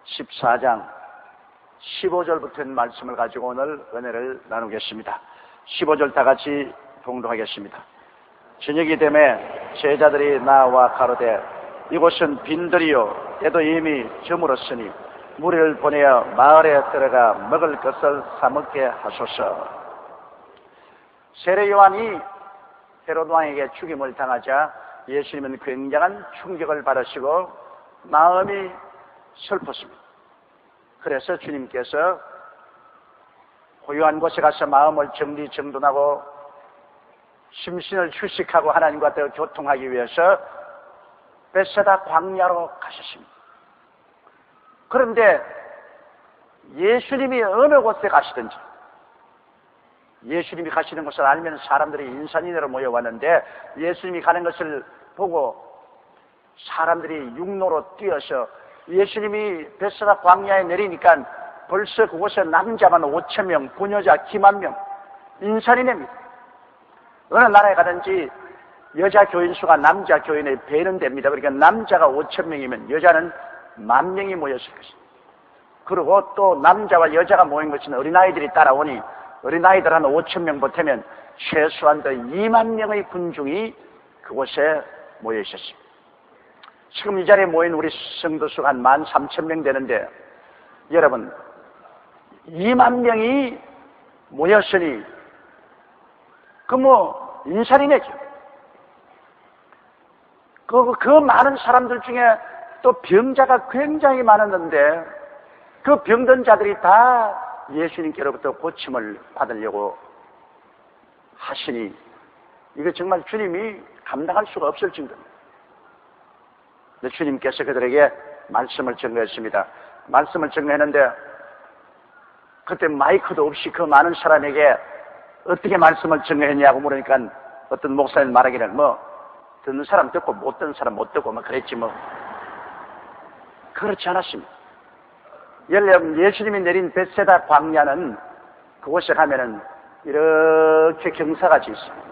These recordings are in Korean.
14장 15절부터 말씀을 가지고 오늘 은혜를 나누겠습니다. 15절 다 같이 봉독하겠습니다. 저녁이 되매 제자들이 나와 가로되 이곳은 빈들이요 때도 이미 저물었으니 무리를 보내어 마을에 들어가 먹을 것을 사먹게 하소서. 세례 요한이 헤롯 왕에게 죽임을 당하자 예수님은 굉장한 충격을 받으시고 마음이 슬펐습니다. 그래서 주님께서 고요한 곳에 가서 마음을 정리정돈하고 심신을 휴식하고 하나님과 더 교통하기 위해서 벳세다 광야로 가셨습니다. 그런데 예수님이 어느 곳에 가시든지 예수님이 가시는 것을 알면 사람들이 인산인해로 모여왔는데 예수님이 가는 것을 보고 사람들이 육로로 뛰어서 예수님이 벳세다 광야에 내리니까 벌써 그곳에 남자만 5,000명, 부녀자 기만 명, 인산인해입니다. 어느 나라에 가든지 여자 교인 수가 남자 교인의 배는 됩니다. 그러니까 남자가 5,000명이면 여자는 10,000명이 모였을 것입니다. 그리고 또 남자와 여자가 모인 것은 어린아이들이 따라오니 어린아이들 한 5,000명 보태면 최소한 더 20,000명의 군중이 그곳에 모여 있었습니다. 지금 이 자리에 모인 우리 성도 수가 한 13,000명 되는데 여러분 20,000명이 모였으니 그 인산이네죠. 그 많은 사람들 중에 또 병자가 굉장히 많았는데 그 병든 자들이 다 예수님께로부터 고침을 받으려고 하시니 이거 정말 주님이 감당할 수가 없을 정도입니다. 근데 주님께서 그들에게 말씀을 전가했습니다. 말씀을 전가했는데 그때 마이크도 없이 그 많은 사람에게 어떻게 말씀을 전가했냐고 물으니까 어떤 목사님 말하기를 듣는 사람 듣고 못 듣는 사람 못 듣고 그랬지 그렇지 않았습니다. 여러분 예수님이 내린 벳세다 광야는 그곳에 가면은 이렇게 경사같이 있습니다.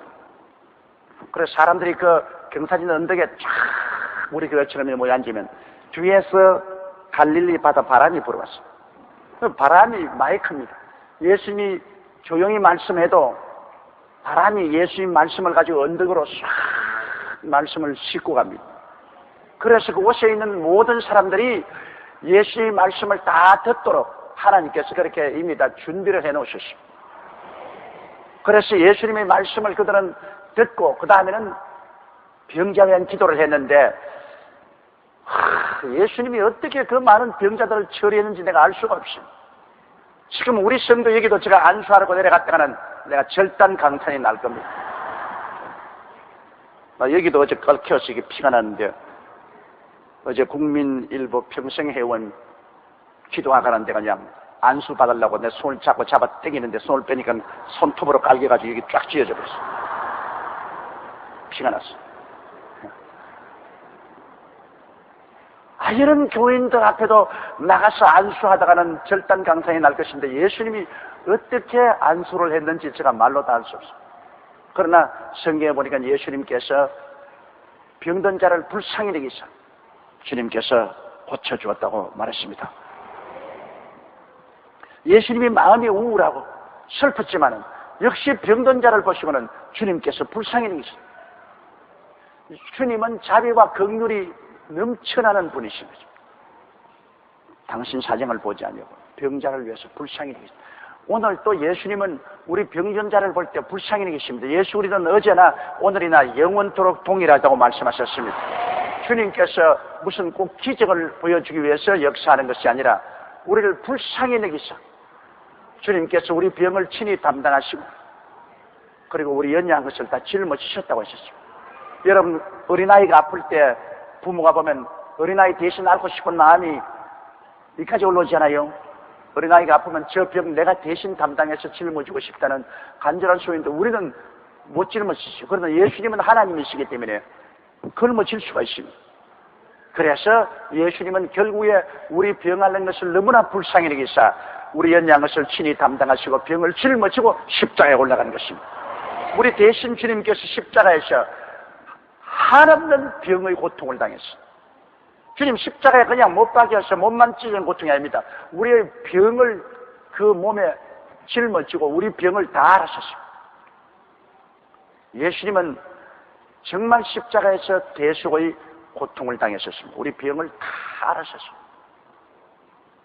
그래서 사람들이 그 경사진 언덕에 쫙 우리 교회처럼 모여 앉으면 뒤에서 갈릴리 바다 바람이 불어왔어요. 그 바람이 마이크입니다. 예수님이 조용히 말씀해도 바람이 예수님 말씀을 가지고 언덕으로 싹 말씀을 싣고 갑니다. 그래서 그곳에 있는 모든 사람들이 예수의 말씀을 다 듣도록 하나님께서 그렇게 이미 다 준비를 해놓으셨습니다. 그래서 예수님의 말씀을 그들은 듣고 그 다음에는 병자에 대한 기도를 했는데 예수님이 어떻게 그 많은 병자들을 처리했는지 내가 알 수가 없습니다. 지금 우리 성도 여기도 제가 안수하라고 내려갔다가는 내가 절단 강탄이 날 겁니다. 나 여기도 어제 얽혀서 이게 피가 났는데 어제 국민일보 평생회원 기도하가는데 그냥 안수 받으려고 내 손을 잡고 잡아 당기는데 손을 빼니까 손톱으로 깔겨가지고 여기 쫙 쥐어져 버렸어. 피가 났어. 이런 교인들 앞에도 나가서 안수하다가는 절단 강산이 날 것인데 예수님이 어떻게 안수를 했는지 제가 말로 다 알 수 없습니다. 그러나 성경에 보니까 예수님께서 병든 자를 불쌍히 여기사 주님께서 고쳐주었다고 말했습니다. 예수님이 마음이 우울하고 슬펐지만은 역시 병든 자를 보시고는 주님께서 불쌍히 여기사 주님은 자비와 긍휼이 넘쳐나는 분이신 거죠. 당신 사정을 보지 않냐고 병자를 위해서 불쌍히 여기사 오늘 또 예수님은 우리 병든 자를 볼 때 불쌍히 여기십니다. 예수 우리는 어제나 오늘이나 영원토록 동일하다고 말씀하셨습니다. 주님께서 무슨 꼭 기적을 보여주기 위해서 역사하는 것이 아니라 우리를 불쌍히 여기사 주님께서 우리 병을 친히 담당하시고 그리고 우리 연약한 것을 다 짊어지셨다고 하셨습니다. 여러분 어린아이가 아플 때 부모가 보면 어린아이 대신 앓고 싶은 마음이 여기까지 올라오잖아요. 어린아이가 아프면 저 병 내가 대신 담당해서 짊어지고 싶다는 간절한 소리인데 우리는 못 짊어지죠. 그러나 예수님은 하나님이시기 때문에 짊어질 수가 있습니다. 그래서 예수님은 결국에 우리 병 앓는 것을 너무나 불쌍히 여기사 우리 연약한 것을 친히 담당하시고 병을 짊어지고 십자가에 올라가는 것입니다. 우리 대신 주님께서 십자가에서 한없는 병의 고통을 당했어. 주님 십자가에 그냥 못 박여서 몸만 찢은 고통이 아닙니다. 우리의 병을 그 몸에 짊어지고 우리 병을 다 알아셨어요. 예수님은 정말 십자가에서 대속의 고통을 당하셨습니다. 우리 병을 다 알아셨어요.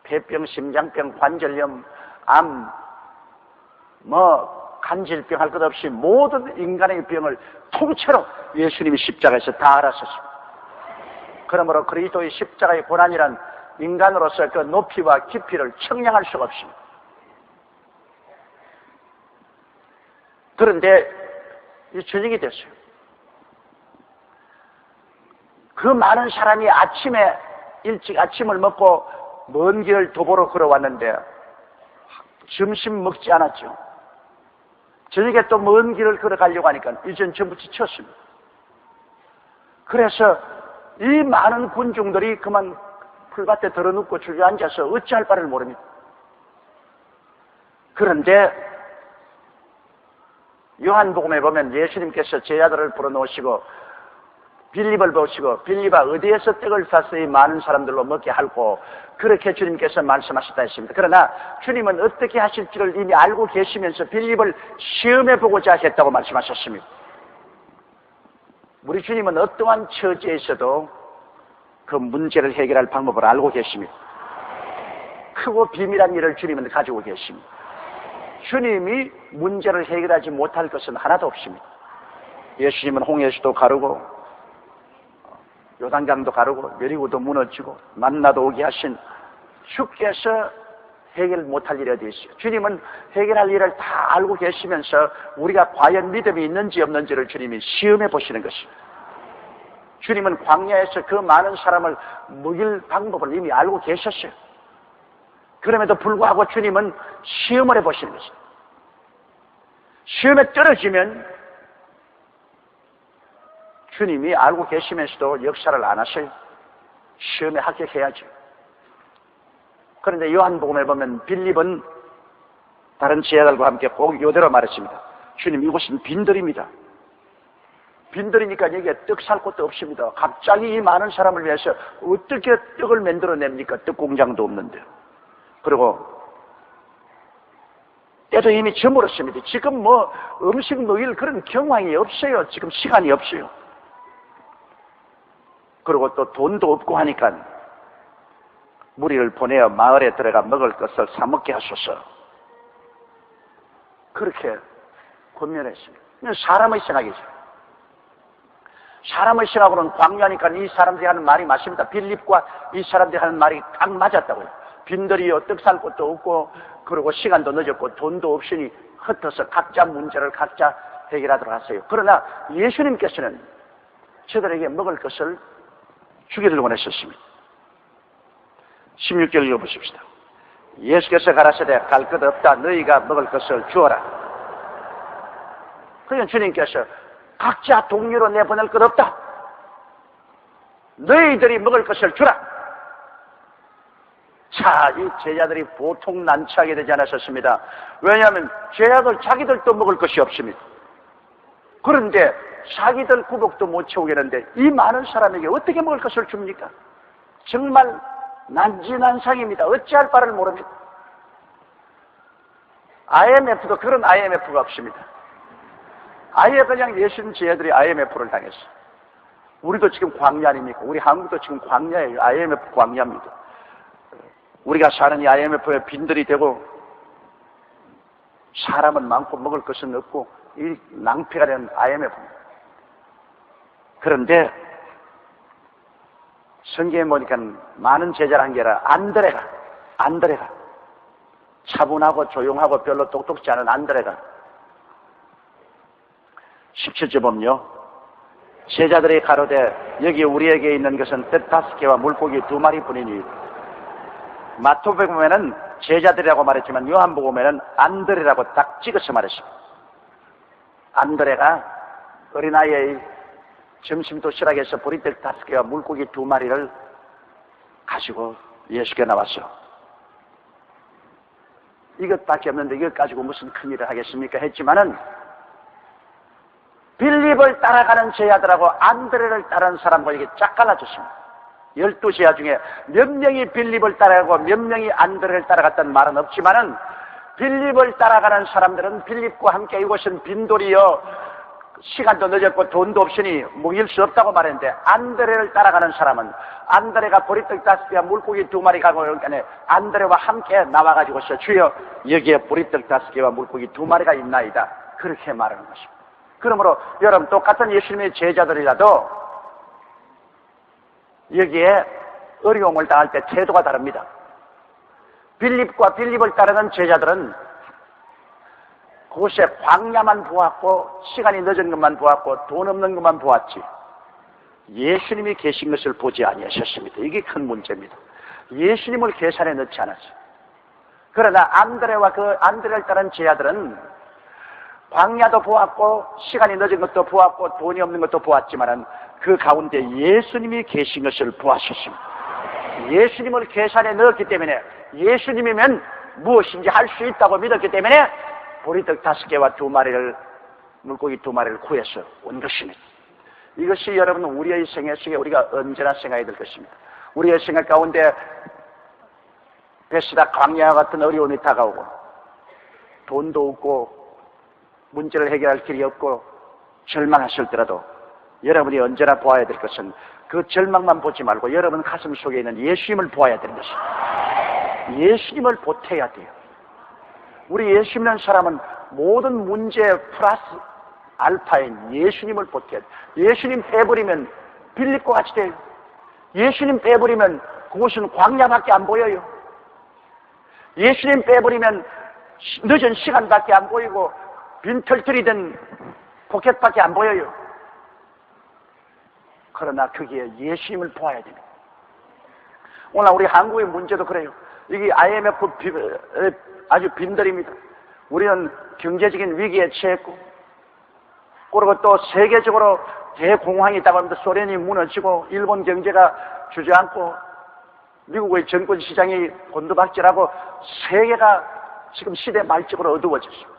폐병, 심장병, 관절염, 암, 간질병 할 것 없이 모든 인간의 병을 통째로 예수님이 십자가에서 다 알아셨습니다. 그러므로 그리스도의 십자가의 고난이란 인간으로서 그 높이와 깊이를 청량할 수가 없습니다. 그런데 이 저녁이 됐어요. 그 많은 사람이 아침에 일찍 아침을 먹고 먼 길을 도보로 걸어왔는데 점심 먹지 않았죠. 저녁에 또 먼 길을 걸어가려고 하니까 이젠 전부 지쳤습니다. 그래서 이 많은 군중들이 그만 풀밭에 들어눕고 주저앉아서 어찌할 바를 모릅니다. 그런데 요한복음에 보면 예수님께서 제자들을 불어놓으시고 빌립을 보시고 빌립아 어디에서 떡을 사서 이 많은 사람들로 먹게 하고 그렇게 주님께서 말씀하셨다 했습니다. 그러나 주님은 어떻게 하실지를 이미 알고 계시면서 빌립을 시험해 보고자 했다고 말씀하셨습니다. 우리 주님은 어떠한 처지에 있어도 그 문제를 해결할 방법을 알고 계십니다. 크고 비밀한 일을 주님은 가지고 계십니다. 주님이 문제를 해결하지 못할 것은 하나도 없습니다. 예수님은 홍해수도 가르고 요단강도 가르고 여리고도 무너지고 만나도 오게 하신 주께서 해결 못할 일이 어디 있어요? 주님은 해결할 일을 다 알고 계시면서 우리가 과연 믿음이 있는지 없는지를 주님이 시험해 보시는 것입니다. 주님은 광야에서 그 많은 사람을 먹일 방법을 이미 알고 계셨어요. 그럼에도 불구하고 주님은 시험을 해보시는 것입니다. 시험에 떨어지면 주님이 알고 계시면서도 역사를 안 하셔요. 시험에 합격해야죠. 그런데 요한복음에 보면 빌립은 다른 제자들과 함께 꼭 이대로 말했습니다. 주님, 이곳은 빈들입니다. 빈들이니까 여기에 떡 살 곳도 없습니다. 갑자기 이 많은 사람을 위해서 어떻게 떡을 만들어냅니까? 떡 공장도 없는데. 그리고 때도 이미 저물었습니다. 지금 음식 먹일 그런 경황이 없어요. 지금 시간이 없어요. 그리고 또 돈도 없고 하니까 무리를 보내어 마을에 들어가 먹을 것을 사 먹게 하소서. 그렇게 권면했습니다. 사람의 생각이죠. 사람의 생각으로는 광야니까 이 사람들이 하는 말이 맞습니다. 빌립과 이 사람들이 하는 말이 딱 맞았다고요. 빈들이요, 떡 살 것도 없고, 그리고 시간도 늦었고, 돈도 없으니 흩어서 각자 문제를 각자 해결하도록 하세요. 그러나 예수님께서는 저들에게 먹을 것을 주기를 원하셨습니다. 16절 읽어보십시다. 예수께서 가라사대 갈 것 없다. 너희가 먹을 것을 주어라. 그러니까 주님께서 각자 동료로 내보낼 것 없다. 너희들이 먹을 것을 주라. 자, 이 제자들이 보통 난처하게 되지 않았었습니다. 왜냐하면 제자들 자기들도 먹을 것이 없습니다. 그런데 자기들 구복도 못 채우겠는데 이 많은 사람에게 어떻게 먹을 것을 줍니까? 정말 난지난상입니다. 어찌할 바를 모릅니다. IMF도 그런 IMF가 없습니다. 아예 그냥 예수님 제자들이 IMF를 당했어요. 우리도 지금 광야 아닙니까? 우리 한국도 지금 광야예요. IMF 광야입니다. 우리가 사는 이 IMF에 빈들이 되고 사람은 많고 먹을 것은 없고 이 낭패가 되는 IMF입니다. 그런데 성경에 보니까 많은 제자란 게 아니라 안드레가 차분하고 조용하고 별로 똑똑지 않은 안드레가 17절 보면요. 제자들이 가로되 여기 우리에게 있는 것은 떡 5개와 물고기 2마리뿐이니 마태복음에 보면은 제자들이라고 말했지만 요한복음에는 안드레라고 딱 찍어서 말했습니다. 안드레가 어린아이의 점심 도시락에서 보리떡 5개와 물고기 2마리를 가지고 예수께 나왔어. 이것밖에 없는데 이것 가지고 무슨 큰일을 하겠습니까? 했지만은 빌립을 따라가는 제자들하고 안드레를 따르는 사람과 이게 짝 갈라졌습니다. 12제자 중에 몇 명이 빌립을 따라가고 몇 명이 안드레를 따라갔다는 말은 없지만은 빌립을 따라가는 사람들은 빌립과 함께 이곳은 빈돌이여 시간도 늦었고 돈도 없으니 먹일 수 없다고 말했는데, 안드레를 따라가는 사람은 안드레가 보리떡 5개와 물고기 2마리 가고 그러니까 안드레와 함께 나와가지고서 주여 여기에 보리떡 5개와 물고기 2마리가 있나이다, 그렇게 말하는 것입니다. 그러므로 여러분, 똑같은 예수님의 제자들이라도 여기에 어려움을 당할 때 태도가 다릅니다. 빌립과 빌립을 따르는 제자들은 그곳에 광야만 보았고 시간이 늦은 것만 보았고 돈 없는 것만 보았지 예수님이 계신 것을 보지 아니하셨습니다. 이게 큰 문제입니다. 예수님을 계산에 넣지 않았어요. 그러나 안드레와 그 안드레를 따른 제자들은 광야도 보았고 시간이 늦은 것도 보았고 돈이 없는 것도 보았지만 그 가운데 예수님이 계신 것을 보았었습니다. 예수님을 계산에 넣었기 때문에 예수님이면 무엇인지 할 수 있다고 믿었기 때문에 보리떡 5개와 2마리를 물고기 2마리를 구해서 온 것입니다. 이것이 여러분 우리의 생애 속에 우리가 언제나 생각해야 될 것입니다. 우리의 생활 가운데 배시다 광야와 같은 어려움이 다가오고 돈도 없고 문제를 해결할 길이 없고 절망하실 때라도 여러분이 언제나 보아야 될 것은 그 절망만 보지 말고 여러분 가슴 속에 있는 예수님을 보아야 되는 것입니다. 예수님을 보태야 돼요. 우리 예수 믿는 사람은 모든 문제 플러스 알파인 예수님을 보태야 돼요. 예수님 빼버리면 빌립과 같이 돼요. 예수님 빼버리면 그곳은 광야밖에 안 보여요. 예수님 빼버리면 늦은 시간밖에 안 보이고 빈털털이 된 포켓밖에 안 보여요. 그러나 거기에 예수님을 보아야 됩니다. 오늘 우리 한국의 문제도 그래요. 이게 IMF 아주 빈들입니다. 우리는 경제적인 위기에 처했고, 그리고 또 세계적으로 대공황이 있다고 합니다. 소련이 무너지고 일본 경제가 주저앉고 미국의 정권 시장이 곤두박질하고 세계가 지금 시대 말적으로 어두워졌습니다.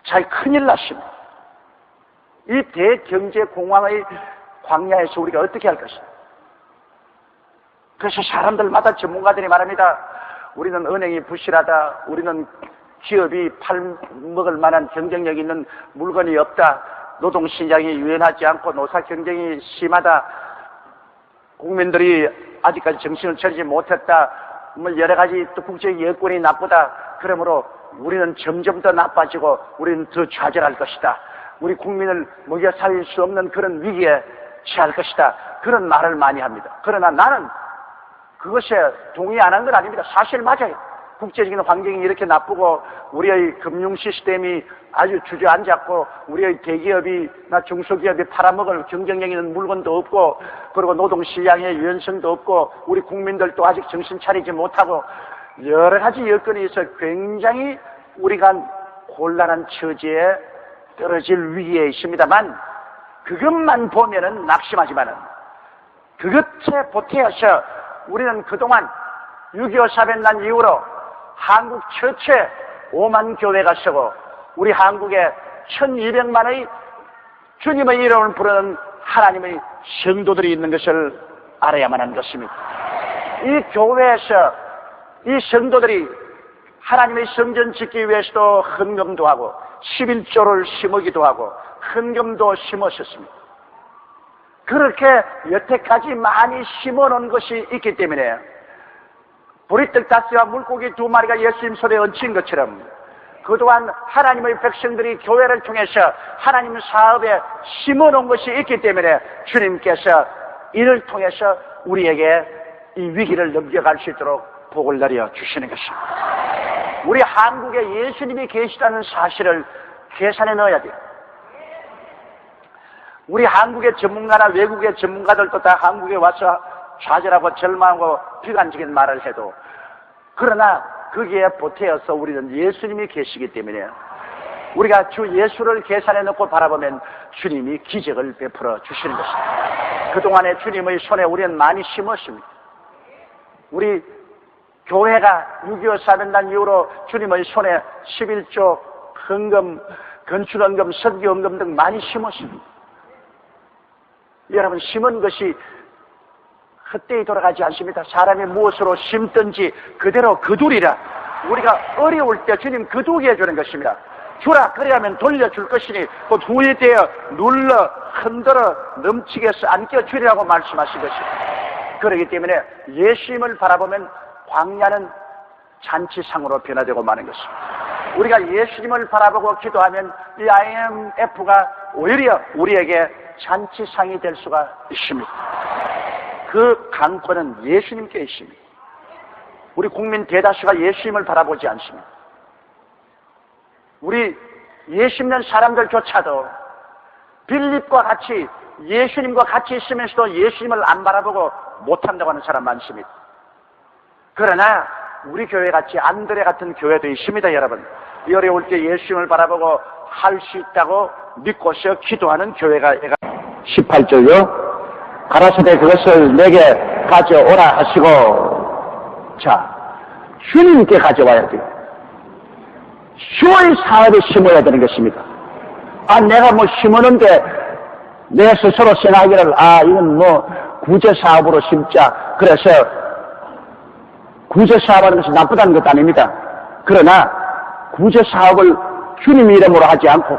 잘 큰일 났습니다. 이 대경제 공황의 광야에서 우리가 어떻게 할 것인가? 그래서 사람들마다 전문가들이 말합니다. 우리는 은행이 부실하다. 우리는 기업이 팔먹을 만한 경쟁력 있는 물건이 없다. 노동시장이 유연하지 않고 노사 경쟁이 심하다. 국민들이 아직까지 정신을 차리지 못했다. 여러 가지 또 국제 여건이 나쁘다. 그러므로 우리는 점점 더 나빠지고 우리는 더 좌절할 것이다. 우리 국민을 먹여 살릴 수 없는 그런 위기에 처할 것이다. 그런 말을 많이 합니다. 그러나 나는 그것에 동의 안 한 건 아닙니다. 사실 맞아요. 국제적인 환경이 이렇게 나쁘고 우리의 금융 시스템이 아주 주저앉았고 우리의 대기업이나 중소기업이 팔아먹을 경쟁력 있는 물건도 없고 그리고 노동시장의 유연성도 없고 우리 국민들도 아직 정신 차리지 못하고 여러 가지 여건이 있어 굉장히 우리가 곤란한 처지에 떨어질 위기에 있습니다만 그것만 보면은 낙심하지만은 그것에 보태어서 우리는 그동안 6.25 사변 난 이후로 한국 최초의 5만 교회가 서고 우리 한국에 1200만의 주님의 이름을 부르는 하나님의 성도들이 있는 것을 알아야만 하는 것입니다. 이 교회에서 이 성도들이 하나님의 성전 짓기 위해서도 헌금도 하고 11조를 심으기도 하고 헌금도 심었었습니다. 그렇게 여태까지 많이 심어놓은 것이 있기 때문에 보리떡 5개와 물고기 2마리가 예수님 손에 얹힌 것처럼 그동안 하나님의 백성들이 교회를 통해서 하나님 사업에 심어놓은 것이 있기 때문에 주님께서 이를 통해서 우리에게 이 위기를 넘겨갈 수 있도록 복을 내려 주시는 것입니다. 우리 한국에 예수님이 계시다는 사실을 계산에 넣어야 돼요. 우리 한국의 전문가나 외국의 전문가들도 다 한국에 와서 좌절하고 절망하고 비관적인 말을 해도 그러나 거기에 보태어서 우리는 예수님이 계시기 때문에 우리가 주 예수를 계산해 놓고 바라보면 주님이 기적을 베풀어 주시는 것입니다. 그동안에 주님의 손에 우리는 많이 심었습니다. 우리 교회가 6.25 사변 난 이후로 주님의 손에 11조 헌금, 건축헌금, 설교헌금 등 많이 심었습니다. 여러분 심은 것이 헛되이 돌아가지 않습니다. 사람이 무엇으로 심든지 그대로 거두리라. 우리가 어려울 때 주님 거두게 해주는 것입니다. 주라 그리하면 돌려줄 것이니 곧 후에 되어 눌러 흔들어 넘치게 해서 안겨주리라고 말씀하신 것입니다. 그렇기 때문에 예수님을 바라보면 광야는 잔치상으로 변화되고 마는 것입니다. 우리가 예수님을 바라보고 기도하면 이 IMF가 오히려 우리에게 잔치상이 될 수가 있습니다. 그 강권은 예수님께 있습니다. 우리 국민 대다수가 예수님을 바라보지 않습니다. 우리 예수 믿는 사람들조차도 빌립과 같이 예수님과 같이 있으면서도 예수님을 안 바라보고 못한다고 하는 사람 많습니다. 그러나 우리 교회 같이 안드레 같은 교회도 있습니다. 여러분, 어려울 때 예수님을 바라보고 할 수 있다고 믿고서 기도하는 교회가 18절요. 가라사대 그것을 내게 가져오라 하시고, 자, 주님께 가져와야 돼요. 주의 사업에 심어야 되는 것입니다. 내가 뭐 심었는데 내 스스로 생각하기를 이건 뭐 구제사업으로 심자, 그래서 구제사업하는 것이 나쁘다는 것도 아닙니다. 그러나 구제사업을 주님 이름으로 하지 않고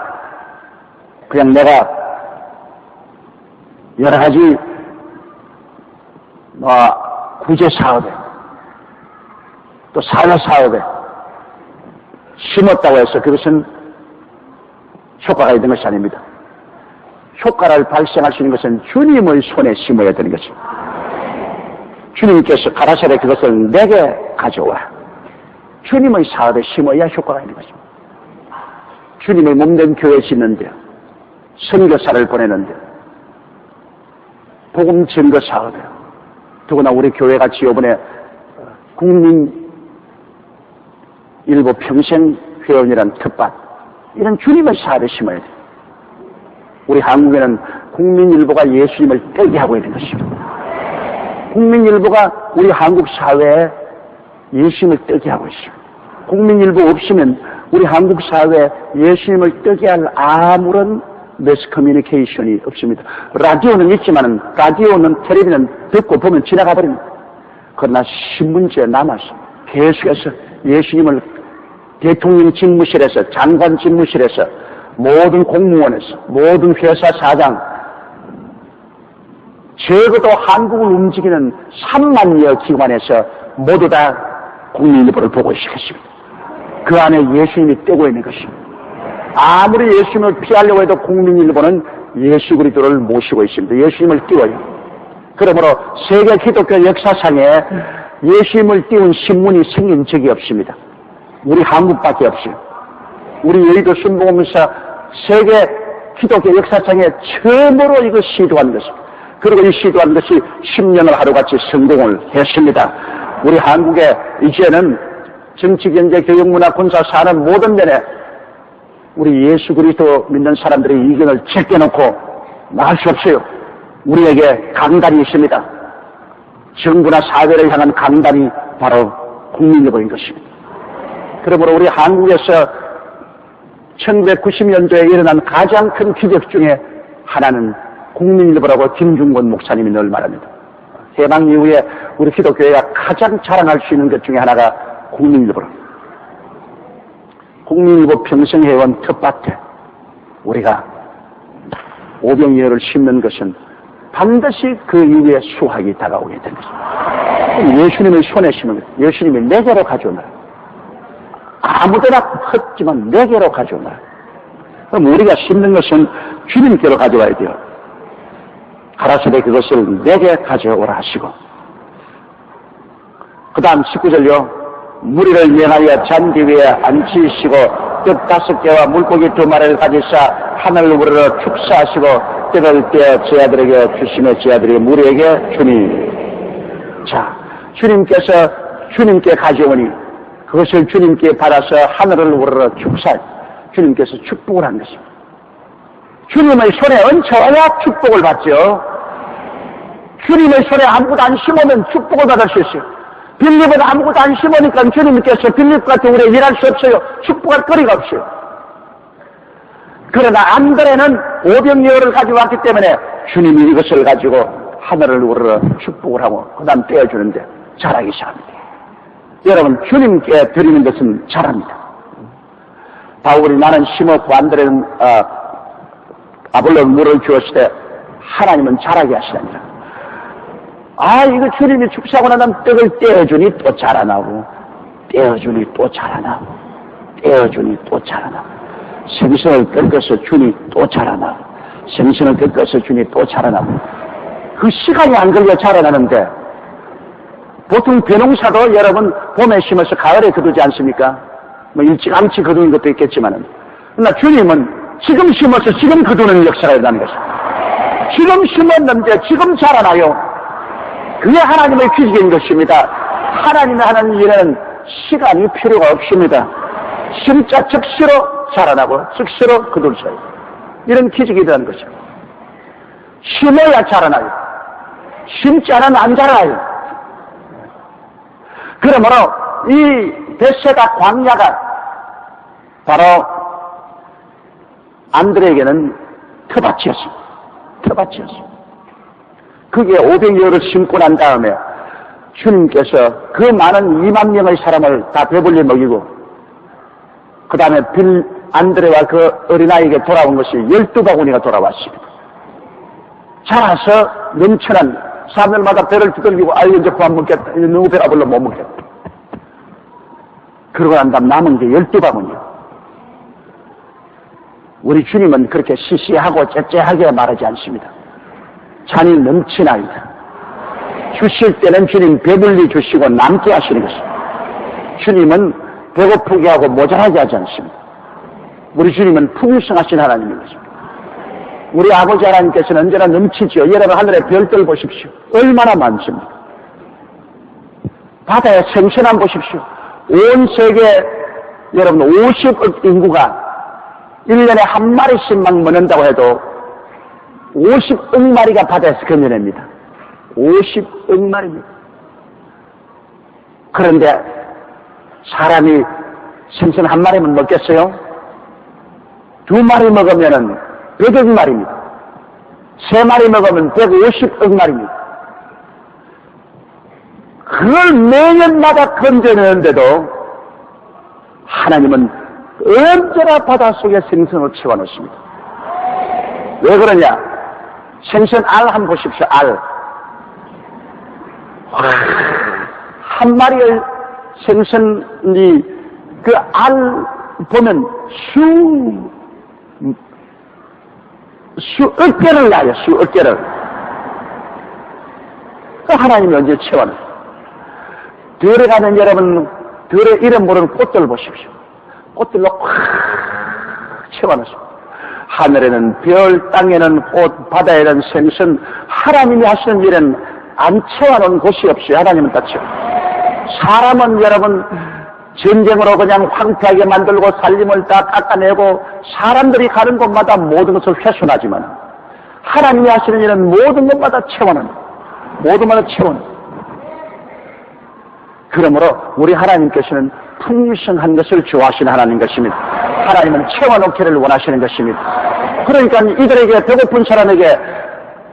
그냥 내가 여러 가지 구제사업에 또 사회사업에 심었다고 해서 그것은 효과가 있는 것이 아닙니다. 효과를 발생할 수 있는 것은 주님의 손에 심어야 되는 것입니다. 주님께서 가라사대 그것을 내게 가져오라. 주님의 사업에 심어야 효과가 있는 것입니다. 주님의 몸된 교회 짓는데, 선교사를 보내는데, 복음 증거 사업에, 더구나 우리 교회같이 이번에 국민 일부 평생 회원이라는 특밭, 이런 주님의 사업에 심어야 돼요. 우리 한국에는 국민일보가 예수님을 떼게 하고 있는 것입니다. 국민일보가 우리 한국 사회에 예수님을 떼게 하고 있습니다. 국민일보 없으면 우리 한국 사회에 예수님을 떼게 할 아무런 매스 커뮤니케이션이 없습니다. 라디오는 있지만은, 라디오는, 텔레비는 듣고 보면 지나가 버립니다. 그러나 신문지에 남아서 계속해서 예수님을 대통령 집무실에서, 장관 집무실에서, 모든 공무원에서, 모든 회사 사장, 적어도 한국을 움직이는 3만여 기관에서 모두 다 국민일보를 보고 있을 것입니다. 그 안에 예수님이 떼고 있는 것입니다. 아무리 예수님을 피하려고 해도 국민일보는 예수 그리스도를 모시고 있습니다. 예수님을 띄워요. 그러므로 세계 기독교 역사상에 예수님을 띄운 신문이 생긴 적이 없습니다. 우리 한국밖에 없어요. 우리 여의도 순복음사 세계 기독교 역사상에 처음으로 이거 시도한 것입니다. 그리고 이 시도한 것이 10년을 하루같이 성공을 했습니다. 우리 한국에 이제는 정치, 경제, 교육, 문화, 군사, 산업 모든 면에 우리 예수 그리스도 믿는 사람들의 의견을 제껴놓고 나갈 수 없어요. 우리에게 강단이 있습니다. 정부나 사회를 향한 강단이 바로 국민일보인 것입니다. 그러므로 우리 한국에서 1990년도에 일어난 가장 큰 기적 중에 하나는 국민일보라고 김중권 목사님이 늘 말합니다. 해방 이후에 우리 기독교회가 가장 자랑할 수 있는 것 중에 하나가 국민일보입니다. 국민일보 평생회원 텃밭에 우리가 오병이어를 심는 것은 반드시 그 이후에 수확이 다가오게 된 것입니다. 예수님의 손에 심은 것, 예수님이 내게로 가져오라. 아무데나 컸지만 내게로 가져오라. 그럼 우리가 심는 것은 주님께로 가져와야 돼요. 가라사대 그것을 내게 가져오라 하시고, 그 다음 19절요. 무리를 명하여 잔디 위에 앉히시고 떡 5개와 물고기 2마리를 가지사 하늘을 우러러 축사하시고 떡을 떼어 제 아들에게 주시며 제 아들이 무리에게 주니. 자, 주님께서 주님께 가져오니 그것을 주님께 받아서 하늘을 우러러 축사, 주님께서 축복을 한 것입니다. 주님의 손에 얹혀야 축복을 받죠. 주님의 손에 아무것도 안 심으면 축복을 받을 수 있어요. 빌립은 아무것도 안 심으니까 주님께서 빌립 같은 우리가 일할 수 없어요. 축복할 거리가 없어요. 그러나 안드레는 오병이어를 가져왔기 때문에 주님이 이것을 가지고 하늘을 우러러 축복을 하고 그 다음 떼어주는데 자라기 시작합니다. 여러분, 주님께 드리는 것은 자랍니다. 바울이 나는 심었고 안드레는 아볼로는 물을 주었을 때 하나님은 자라게 하시다니라. 이거 주님이 축사하고 나면 떡을 떼어주니 또 자라나고, 떼어주니 또 자라나고, 떼어주니 또 자라나고, 생선을 꺾어서 주니 또 자라나고, 생선을 꺾어서 주니 또 자라나고. 그 시간이 안 걸려 자라나는데, 보통 벼농사도 여러분 봄에 심어서 가을에 거두지 않습니까? 뭐 일찌감치 거두는 것도 있겠지만은, 그러나 주님은 지금 심어서 지금 거두는 역사가 일어나는 것입니다. 지금 심었는데 지금 자라나요. 그게 하나님의 기적인 것입니다. 하나님이 하는 일에는 시간이 필요가 없습니다. 심자 즉시로 자라나고 즉시로 거둘 수 있어요. 이런 기적이 일어나는 것입니다. 심어야 자라나요. 심지 않으면 안 자라요. 그러므로 이 벳세다 광야가 바로 안드레에게는 터밭이었습니다. 터밭이었습니다. 그게 500여를 심고 난 다음에 주님께서 그 많은 2만 명의 사람을 다 배불리 먹이고 그 다음에 안드레와 그 어린아이에게 돌아온 것이 12바구니가 돌아왔습니다. 자라서 넘쳐난 사람들마다 배를 두들기고 이제 그만 먹겠다. 이제 너무 배가 불러 못 먹겠다. 그러고 난 다음 남은 게 12바구니요. 우리 주님은 그렇게 시시하고 째째하게 말하지 않습니다. 잔이 넘치나이다. 주실 때는 주님 배불리 주시고 남게 하시는 것입니다. 주님은 배고프게 하고 모자라게 하지 않습니다. 우리 주님은 풍성하신 하나님인 것입니다. 우리 아버지 하나님께서는 언제나 넘치죠. 여러분 하늘의 별들 보십시오. 얼마나 많습니까? 바다의 생선함 보십시오. 온 세계 여러분 50억 인구가 1년에 한 마리씩만 먹는다고 해도 50억 마리가 바다에서 건져냅니다. 50억 마리입니다. 그런데 사람이 생선 한 마리만 먹겠어요? 2마리 먹으면은 100억 마리입니다. 3마리 먹으면 150억 마리입니다. 그걸 매년마다 건져내는데도 하나님은 언제나 바닷속에 생선을 채워놓습니다. 왜 그러냐? 생선 알 한번 보십시오. 알. 한 마리의 생선이 그 알 보면 수억 개를 낳아요. 수억 개를. 그 하나님이 언제 채워놔요? 들에 가는 여러분, 들의 이름 모르는 꽃들 보십시오. 꽃들로 채워놨습니다. 하늘에는 별, 땅에는 꽃, 바다에는 생선, 하나님이 하시는 일은 안 채워놓은 곳이 없어요. 하나님은 다 채워. 사람은 여러분, 전쟁으로 그냥 황폐하게 만들고 살림을 다 깎아내고 사람들이 가는 곳마다 모든 것을 훼손하지만 하나님이 하시는 일은 모든 것마다 채워놓은, 모든 것마다 채워놓은. 그러므로 우리 하나님께서는 풍성한 것을 좋아하시는 하나님 것입니다. 하나님은 채워놓기를 원하시는 것입니다. 그러니까 이들에게 배고픈 사람에게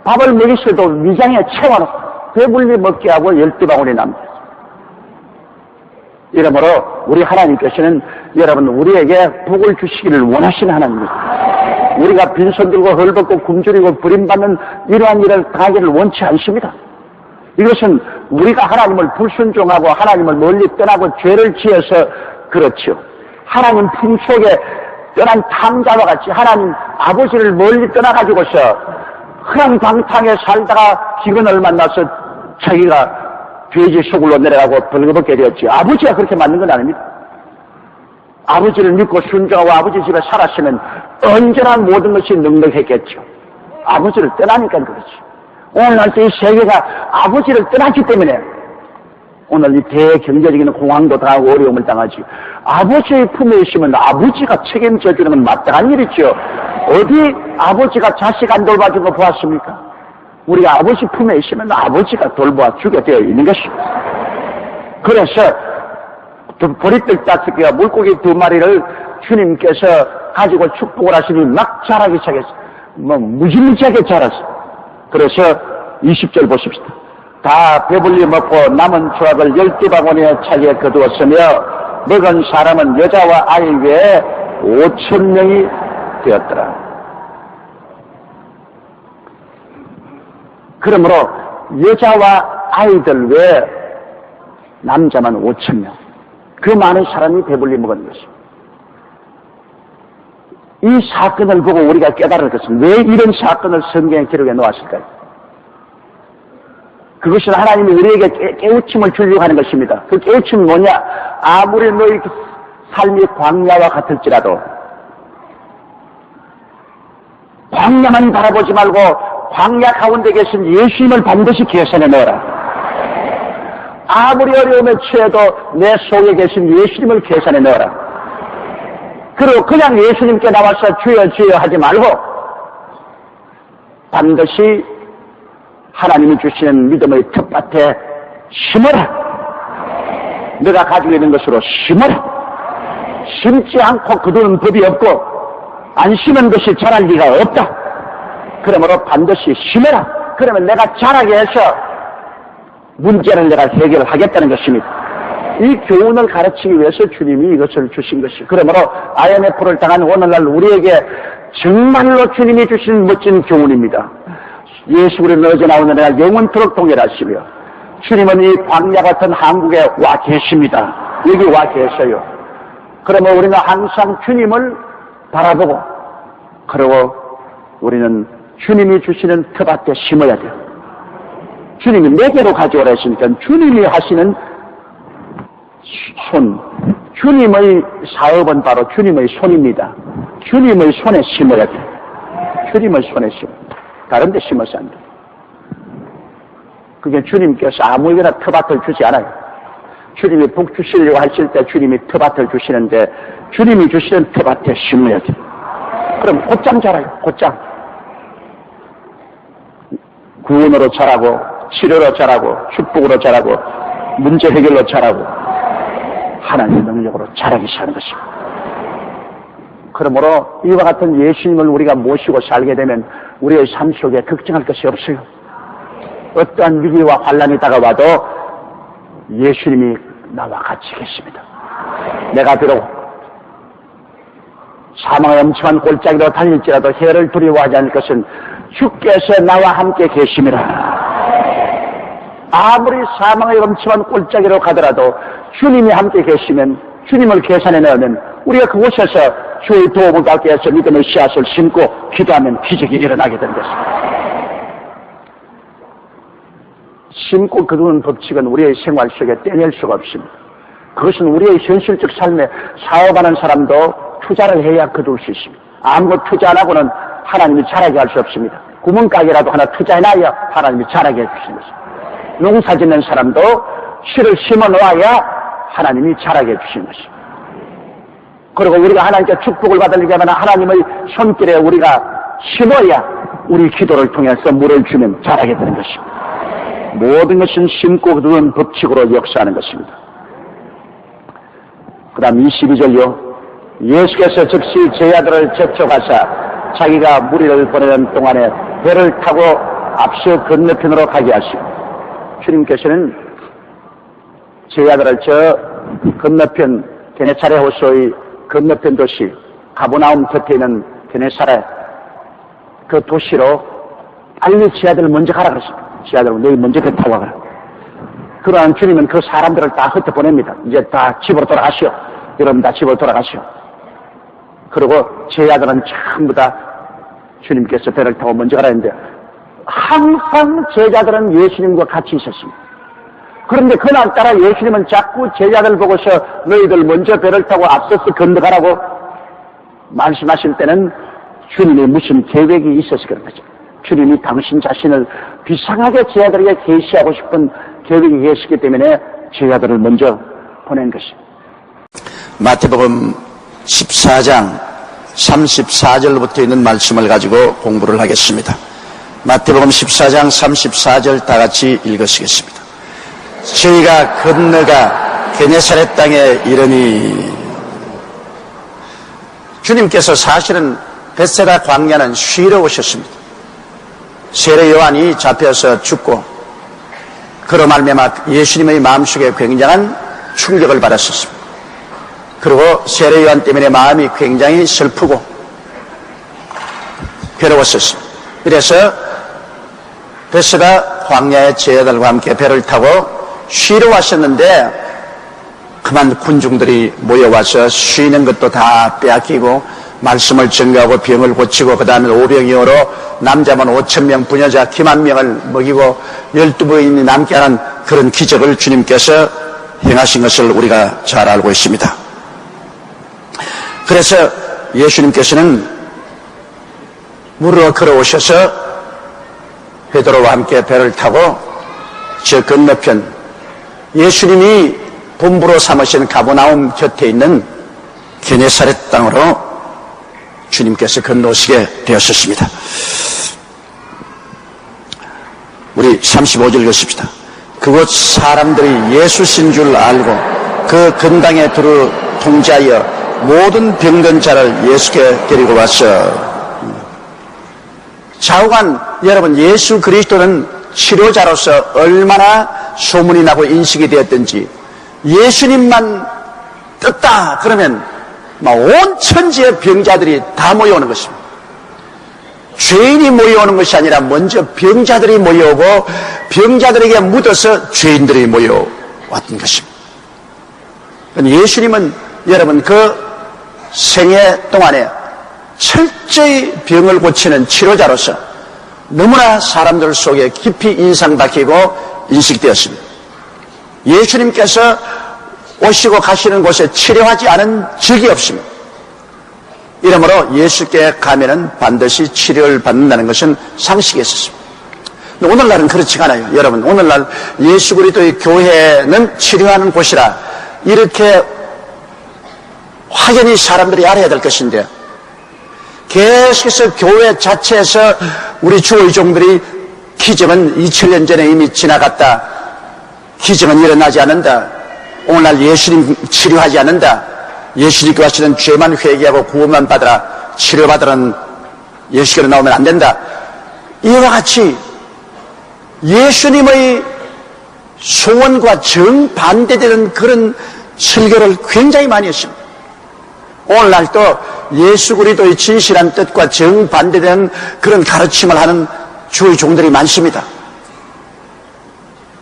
밥을 먹이셔도 위장에 채워놓고 배불리 먹게 하고 12바구니 남겼습니다. 이러므로 우리 하나님께서는 여러분 우리에게 복을 주시기를 원하시는 하나님입니다. 우리가 빈손 들고 헐벗고 굶주리고 버림받는 이러한 일을 당하기를 원치 않습니다. 이것은 우리가 하나님을 불순종하고 하나님을 멀리 떠나고 죄를 지어서 그렇죠. 하나님 품속에 떠난 탕자와 같이 하나님 아버지를 멀리 떠나가지고서 흐랑방탕에 살다가 기근을 만나서 자기가 돼지 소굴로 내려가고 벌거벗게 되었지. 아버지가 그렇게 만든 건 아닙니다. 아버지를 믿고 순종하고 아버지 집에 살았으면 언제나 모든 것이 넉넉했겠죠. 아버지를 떠나니까 그렇지. 오늘날 이 세계가 아버지를 떠났기 때문에 오늘 이 대경제적인 공황도 당하고 어려움을 당하지. 아버지의 품에 있으면 아버지가 책임져 주는 건 마땅한 일이죠. 어디 아버지가 자식 안 돌봐준 거 보았습니까? 우리가 아버지 품에 있으면 아버지가 돌봐 주게 되어 있는 것입니다. 그래서 보리떡 5개와 물고기 2마리를 주님께서 가지고 축복을 하시니 막 자라기 시작했어요. 무지무지하게 자랐어요. 그래서 20절 보십시다. 다 배불리 먹고 남은 조각을 10개 바구니에 차게 거두었으며 먹은 사람은 여자와 아이 외에 5,000명이 되었더라. 그러므로 여자와 아이들 외에 남자만 5,000명. 그 많은 사람이 배불리 먹은 것입니다. 이 사건을 보고 우리가 깨달을 것은 왜 이런 사건을 성경의 기록에 놓았을까요? 그것은 하나님이 우리에게 깨우침을 주려고 하는 것입니다. 그 깨우침이 뭐냐? 아무리 너희 삶이 광야와 같을지라도 광야만 바라보지 말고 광야 가운데 계신 예수님을 반드시 계산해 넣어라. 아무리 어려움에 처해도 내 속에 계신 예수님을 계산해 넣어라. 그리고 그냥 예수님께 나와서 주여 주여 하지 말고 반드시 하나님이 주시는 믿음의 텃밭에 심어라. 내가 가지고 있는 것으로 심어라. 심지 않고 거두는 법이 없고 안 심은 것이 자랄 리가 없다. 그러므로 반드시 심어라. 그러면 내가 자라게 해서 문제를 내가 해결하겠다는 것입니다. 이 교훈을 가르치기 위해서 주님이 이것을 주신 것이. 그러므로 IMF를 당한 오늘날 우리에게 정말로 주님이 주신 멋진 교훈입니다. 예수 그리스도 어제 나오는 날 영원토록 동일하시며 주님은 이 광야 같은 한국에 와 계십니다. 여기 와 계셔요. 그러면 우리는 항상 주님을 바라보고 그리고 우리는 주님이 주시는 텃밭에 심어야 돼요. 주님이 내게로 가져오라 했으니까 주님이 하시는 손, 주님의 사업은 바로 주님의 손입니다. 주님의 손에 심어야 돼요. 주님의 손에 심어. 다른 데 심어서 안 돼요. 그게 주님께서 아무에게나 텃밭을 주지 않아요. 주님이 복 주시려고 하실 때 주님이 텃밭을 주시는데 주님이 주시는 텃밭에 심어야 돼요. 그럼 곧장 자라요. 곧장. 구원으로 자라고 치료로 자라고 축복으로 자라고 문제 해결로 자라고 하나님의 능력으로 자라기 시작하는 것입니다. 그러므로 이와 같은 예수님을 우리가 모시고 살게 되면 우리의 삶 속에 걱정할 것이 없어요. 어떠한 위기와 환란이 다가와도 예수님이 나와 같이 계십니다. 내가 비록 사망의 엄청난 골짜기로 달릴지라도 해를 두려워하지 않을 것은 주께서 나와 함께 계심이라. 아무리 사망의 엄청난 골짜기로 가더라도 주님이 함께 계시면 주님을 계산해 넣으면 우리가 그곳에서 주의 도움을 받기 위해서 믿음의 씨앗을 심고 기도하면 기적이 일어나게 되는 것입니다. 심고 거두는 법칙은 우리의 생활 속에 떼낼 수가 없습니다. 그것은 우리의 현실적 삶에 사업하는 사람도 투자를 해야 거둘 수 있습니다. 아무것도 투자 안 하고는 하나님이 자라게 할 수 없습니다. 구멍가게라도 하나 투자해놔야 하나님이 자라게 해주시는 것입니다. 농사 짓는 사람도 씨를 심어 놓아야 하나님이 자라게 해주시는 것입니다. 그리고 우리가 하나님께 축복을 받으려고 하면 하나님의 손길에 우리가 심어야 우리 기도를 통해서 물을 주면 자라게 되는 것입니다. 모든 것은 심고 거두는 법칙으로 역사하는 것입니다. 그 다음 22절요. 예수께서 즉시 제 아들을 저쪽하사 자기가 무리를 보내는 동안에 배를 타고 앞서 건너편으로 가게 하시고, 주님께서는 제 아들을 저 건너편 게네사렛 호수의 건너편 도시 가버나움 곁에 있는 게네사렛 그 도시로 빨리 제 아들을 먼저 가라 그랬습니다. 제 아들은 너희 먼저 배 타고 가라. 그러한 주님은 그 사람들을 다 흩어보냅니다. 이제 다 집으로 돌아가시오. 여러분 다 집으로 돌아가시오. 그리고 제 아들은 전부 다 주님께서 배를 타고 먼저 가라 했는데 항상 제자들은 예수님과 같이 있었습니다. 그런데 그날따라 예수님은 자꾸 제자들 보고서 너희들 먼저 배를 타고 앞서서 건너가라고 말씀하실 때는 주님이 무슨 계획이 있어서 그런 거죠. 주님이 당신 자신을 비상하게 제자들에게 계시하고 싶은 계획이 계시기 때문에 제자들을 먼저 보낸 것입니다. 마태복음 14장 34절부터 있는 말씀을 가지고 공부를 하겠습니다. 마태복음 14장 34절 다 같이 읽으시겠습니다. 저희가 건너가 게네사렛 땅에 이르니, 주님께서 사실은 벳세다 광야는 쉬러 오셨습니다. 세례 요한이 잡혀서 죽고 그로 말미암아 예수님의 마음속에 굉장한 충격을 받았었습니다. 그리고 세례 요한 때문에 마음이 굉장히 슬프고 괴로웠었습니다. 그래서 베스가 광야의 제자들과 함께 배를 타고 쉬러 왔었는데 그만 군중들이 모여와서 쉬는 것도 다 빼앗기고 말씀을 증거하고 병을 고치고 그 다음에 오병이어로 남자만 5,000명 부녀자 90,000명을 먹이고 12부인이 남게 하는 그런 기적을 주님께서 행하신 것을 우리가 잘 알고 있습니다. 그래서 예수님께서는 물으로 걸어오셔서 베드로와 함께 배를 타고 저 건너편 예수님이 본부로 삼으신 가버나움 곁에 있는 게네사렛 땅으로 주님께서 건너오시게 되었습니다. 우리 35절 읽읍시다. 그곳 사람들이 예수신 줄 알고 그 근당에 두루 통제하여 모든 병든 자를 예수께 데리고 왔어. 좌우간 여러분, 예수 그리스도는 치료자로서 얼마나 소문이 나고 인식이 되었든지 예수님만 떴다 그러면 온 천지의 병자들이 다 모여오는 것입니다. 죄인이 모여오는 것이 아니라 먼저 병자들이 모여오고 병자들에게 묻어서 죄인들이 모여왔던 것입니다. 예수님은 여러분 그 생애 동안에 철저히 병을 고치는 치료자로서 너무나 사람들 속에 깊이 인상박히고 인식되었습니다. 예수님께서 오시고 가시는 곳에 치료하지 않은 적이 없습니다. 이러므로 예수께 가면은 반드시 치료를 받는다는 것은 상식에 있었습니다. 오늘날은 그렇지 않아요. 여러분, 오늘날 예수 그리스도의 교회는 치료하는 곳이라 이렇게 확연히 사람들이 알아야 될 것인데 계속해서 교회 자체에서 우리 주 의종들이 기적은 2000년 전에 이미 지나갔다. 기적은 일어나지 않는다. 오늘날 예수님 치료하지 않는다. 예수님께 하시는 죄만 회개하고 구원만 받으라. 치료받으라는 예수께로 나오면 안 된다. 이와 같이 예수님의 소원과 정반대되는 그런 설교를 굉장히 많이 했습니다. 오늘날 또 예수 그리스도의 진실한 뜻과 정반대되는 그런 가르침을 하는 주의 종들이 많습니다.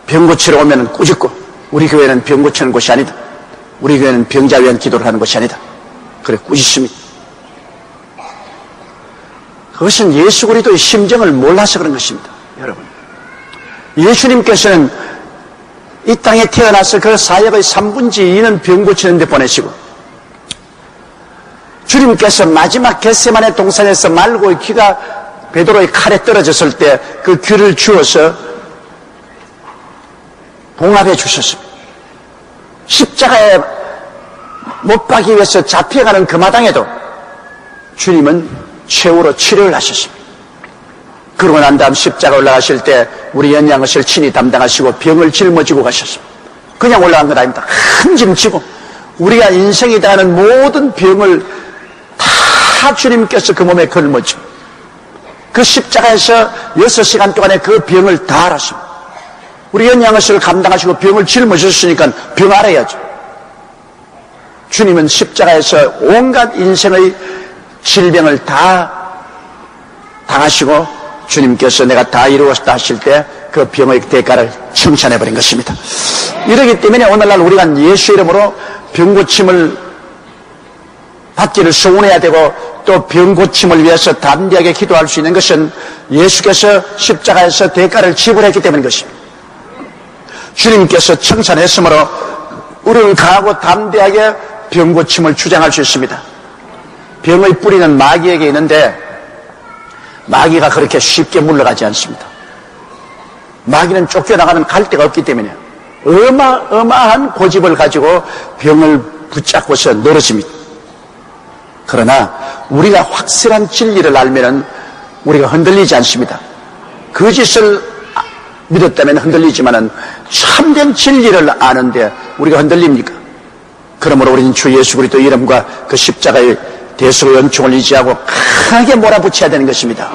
병 고치러 오면 꾸짖고 우리 교회는 병 고치는 곳이 아니다. 우리 교회는 병자 위한 기도를 하는 것이 아니다. 그래 꾸짖습니다. 그것은 예수 그리스도의 심정을 몰라서 그런 것입니다. 여러분, 예수님께서는 이 땅에 태어나서 그 사역의 3분의 2는 병 고치는 데 보내시고 주님께서 마지막 겟세마네 동산에서 말고 귀가 베드로의 칼에 떨어졌을 때 그 귀를 주어서 봉합해 주셨습니다. 십자가에 못 박기 위해서 잡혀가는 그 마당에도 주님은 최후로 치료를 하셨습니다. 그러고 난 다음 십자가 올라가실 때 우리 연양을 친히 담당하시고 병을 짊어지고 가셨습니다. 그냥 올라간 것 아닙니다. 큰 짐 지고 우리가 인생이 다하는 모든 병을 다 주님께서 그 몸에 걸머지고 그 십자가에서 6시간 동안에 그 병을 다 알았습니다. 우리 연양을 감당하시고 병을 짊어지셨으니까 병 알아야죠. 주님은 십자가에서 온갖 인생의 질병을 다 당하시고 주님께서 내가 다 이루었다 하실 때 그 병의 대가를 청산해버린 것입니다. 이러기 때문에 오늘날 우리가 예수 이름으로 병고침을 받기를 소원해야 되고 또 병고침을 위해서 담대하게 기도할 수 있는 것은 예수께서 십자가에서 대가를 지불했기 때문인 것입니다. 주님께서 청산했으므로 우리는 강하고 담대하게 병고침을 주장할 수 있습니다. 병의 뿌리는 마귀에게 있는데 마귀가 그렇게 쉽게 물러가지 않습니다. 마귀는 쫓겨나가면 갈 데가 없기 때문에 어마어마한 고집을 가지고 병을 붙잡고서 늘어집니다. 그러나 우리가 확실한 진리를 알면 우리가 흔들리지 않습니다. 거짓을 믿었다면 흔들리지만은 참된 진리를 아는데 우리가 흔들립니까? 그러므로 우리는 주 예수 그리스도 이름과 그 십자가의 대속의 은총을 의지하고 강하게 몰아붙여야 되는 것입니다.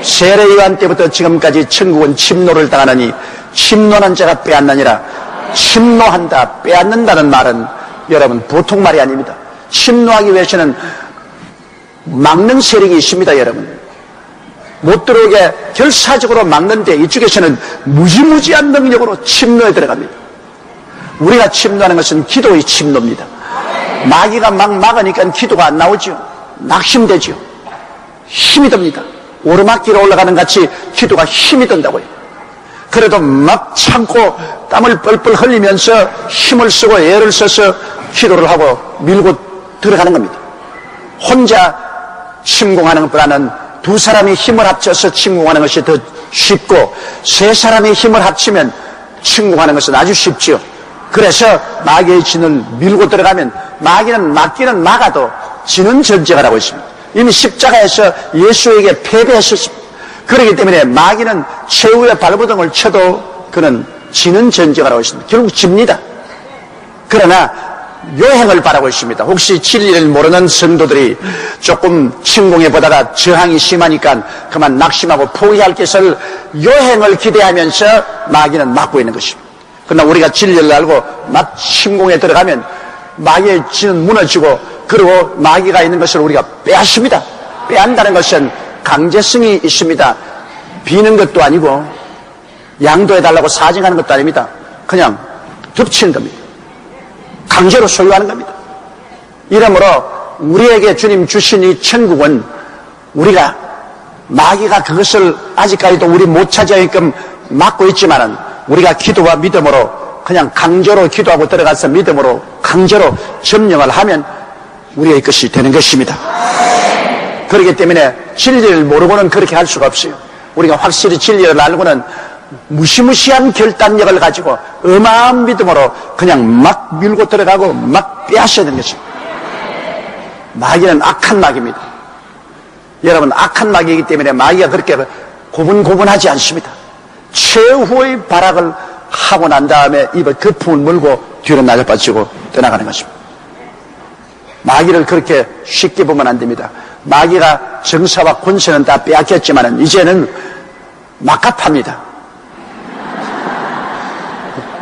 세례 요한 때부터 지금까지 천국은 침노를 당하느니 침노하는 자가 빼앗느니라. 침노한다, 빼앗는다는 말은 여러분 보통 말이 아닙니다. 침노하기 위해서는 막는 세력이 있습니다. 여러분, 못 들어오게 결사적으로 막는데 이쪽에서는 무지무지한 능력으로 침노에 들어갑니다. 우리가 침노하는 것은 기도의 침노입니다. 마귀가 막 막으니까 기도가 안 나오죠. 낙심되죠. 힘이 듭니다. 오르막길에 올라가는 같이 기도가 힘이 든다고요. 그래도 막 참고 땀을 뻘뻘 흘리면서 힘을 쓰고 애를 써서 기도를 하고 밀고 들어가는 겁니다. 혼자 침공하는 것보다는 두 사람이 힘을 합쳐서 침공하는 것이 더 쉽고, 세 사람이 힘을 합치면 침공하는 것은 아주 쉽죠. 그래서 마귀의 진을 밀고 들어가면 마귀는 막기는 막아도 지는 전쟁을 하고 있습니다. 이미 십자가에서 예수에게 패배했었습니다. 그렇기 때문에 마귀는 최후의 발버둥을 쳐도 그는 지는 전쟁을 하고 있습니다. 결국 집니다. 그러나 요행을 바라고 있습니다. 혹시 진리를 모르는 성도들이 조금 침공해 보다가 저항이 심하니까 그만 낙심하고 포기할 것을 요행을 기대하면서 마귀는 막고 있는 것입니다. 그러나 우리가 진리를 알고 막 침공에 들어가면 마귀의 진은 무너지고, 그리고 마귀가 있는 것을 우리가 빼앗습니다. 빼앗는다는 것은 강제성이 있습니다. 비는 것도 아니고 양도해달라고 사정하는 것도 아닙니다. 그냥 덮치는 겁니다. 강제로 소유하는 겁니다. 이러므로 우리에게 주님 주신 이 천국은 우리가 마귀가 그것을 아직까지도 우리 못 차지하게끔 막고 있지만은 우리가 기도와 믿음으로 그냥 강제로 기도하고 들어가서 믿음으로 강제로 점령을 하면 우리의 것이 되는 것입니다. 그렇기 때문에 진리를 모르고는 그렇게 할 수가 없어요. 우리가 확실히 진리를 알고는 무시무시한 결단력을 가지고 어마어마한 믿음으로 그냥 막 밀고 들어가고 막 빼앗아야 되는 것입니다. 마귀는 악한 마귀입니다. 여러분, 악한 마귀이기 때문에 마귀가 그렇게 고분고분하지 않습니다. 최후의 발악을 하고 난 다음에 입에 거품을 물고 뒤로 나져빠지고 떠나가는 것입니다. 마귀를 그렇게 쉽게 보면 안 됩니다. 마귀가 정사와 권세는 다 빼앗겼지만 이제는 막갚합니다.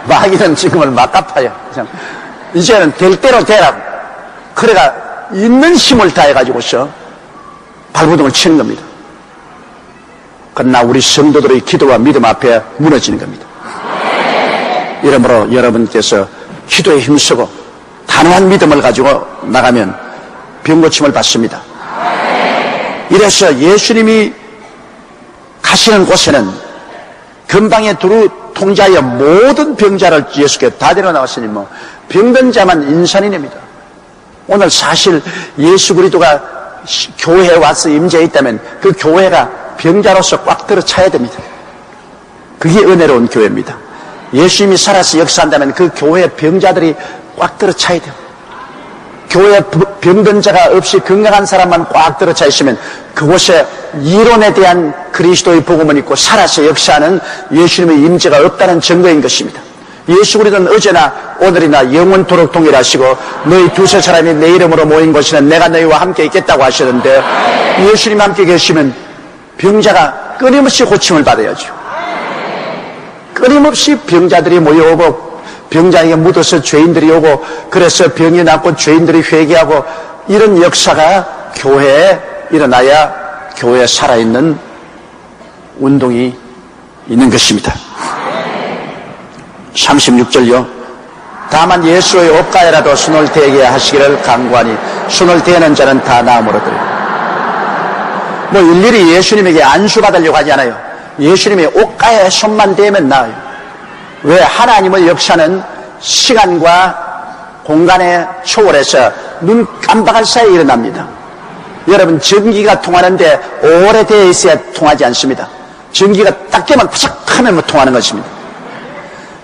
마귀는 지금은 막갚아요. 이제는 될 대로 되라고. 그래가 있는 힘을 다해가지고서 발버둥을 치는 겁니다. 그러나 우리 성도들의 기도와 믿음 앞에 무너지는 겁니다. 이러므로 여러분께서 기도에 힘쓰고 단호한 믿음을 가지고 나가면 병고침을 받습니다. 이래서 예수님이 가시는 곳에는 근방에 두루 통제하여 모든 병자를 예수께 다 데려나왔으니 뭐 병든 자만 인산이냅니다. 오늘 사실 예수 그리스도가 교회에 와서 임재해 있다면 그 교회가 병자로서 꽉 들어 차야 됩니다. 그게 은혜로운 교회입니다. 예수님이 살아서 역사한다면 그 교회의 병자들이 꽉 들어 차야 돼요. 교회에 병든 자가 없이 건강한 사람만 꽉 들어 차 있으면 그곳에 이론에 대한 그리스도의 복음은 있고 살아서 역사하는 예수님의 임재가 없다는 증거인 것입니다. 예수 그리스도는 어제나 오늘이나 영원토록 동일하시고 너희 두세 사람이 내 이름으로 모인 곳에는 내가 너희와 함께 있겠다고 하시는데, 예수님 함께 계시면 병자가 끊임없이 고침을 받아야죠. 끊임없이 병자들이 모여오고 병자에게 묻어서 죄인들이 오고, 그래서 병이 낫고 죄인들이 회개하고, 이런 역사가 교회에 일어나야 교회에 살아있는 운동이 있는 것입니다. 36절요. 다만 예수의 옷가에라도 손을 대게 하시기를 간구하니 손을 대는 자는 다 나음으로 들으리라. 뭐 일일이 예수님에게 안수받으려고 하지 않아요. 예수님의 옷가에 손만 대면 나아요. 왜? 하나님의 역사는 시간과 공간에 초월해서 눈 깜박할 사이에 일어납니다. 여러분, 전기가 통하는데 오래되어 있어야 통하지 않습니다. 전기가 딱 되면 바삭 하면 뭐 통하는 것입니다.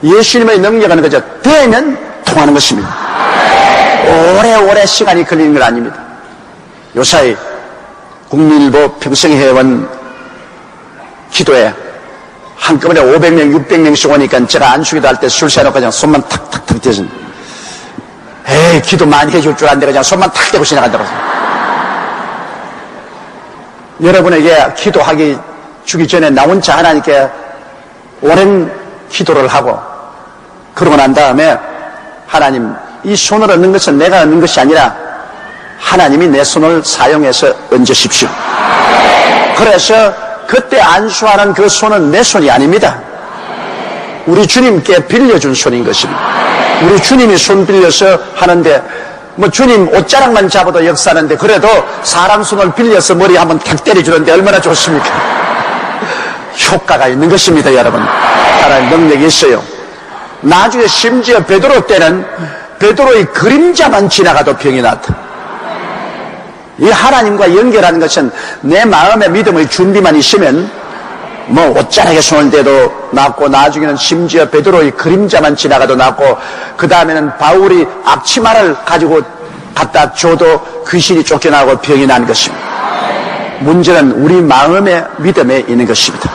예수님의 능력은 그저 되면 통하는 것입니다. 오래오래 시간이 걸리는 건 아닙니다. 요사이 국민일보 평생회원 기도에 한꺼번에 500명, 600명씩 오니까 제가 안수기도 할 때 술 세놓고 그냥 손만 탁탁탁 대서, 에이, 기도 많이 해줄 줄 아는데 그냥 손만 탁 대고 지나간다고. 여러분에게 기도하기 주기 전에 나 혼자 하나님께 오랜 기도를 하고 그러고 난 다음에 하나님, 이 손을 얻는 것은 내가 얻는 것이 아니라 하나님이 내 손을 사용해서 얹으십시오. 그래서 그때 안수하는 그 손은 내 손이 아닙니다. 우리 주님께 빌려준 손인 것입니다. 우리 주님이 손 빌려서 하는데 뭐 주님 옷자락만 잡아도 역사하는데 그래도 사람 손을 빌려서 머리 한번 탁 때려주는데 얼마나 좋습니까? 효과가 있는 것입니다, 여러분. 하나님 능력이 있어요. 나중에 심지어 베드로 때는 베드로의 그림자만 지나가도 병이 났다. 이 하나님과 연결하는 것은 내 마음의 믿음의 준비만 있으면 뭐 옷자락에 손을 대도 낫고 나중에는 심지어 베드로의 그림자만 지나가도 낫고 그 다음에는 바울이 앞치마를 가지고 갖다 줘도 귀신이 쫓겨나고 병이 난 것입니다. 문제는 우리 마음의 믿음에 있는 것입니다.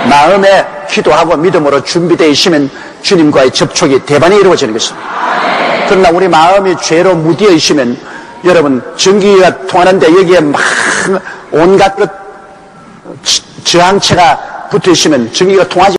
마음에 기도하고 믿음으로 준비되어 있으면 주님과의 접촉이 대반이 이루어지는 것입니다. 그러나 우리 마음이 죄로 무디어 있으면 여러분 전기가 통하는데 여기에 막 온갖 저항체가 붙어 있으면 전기가 통하지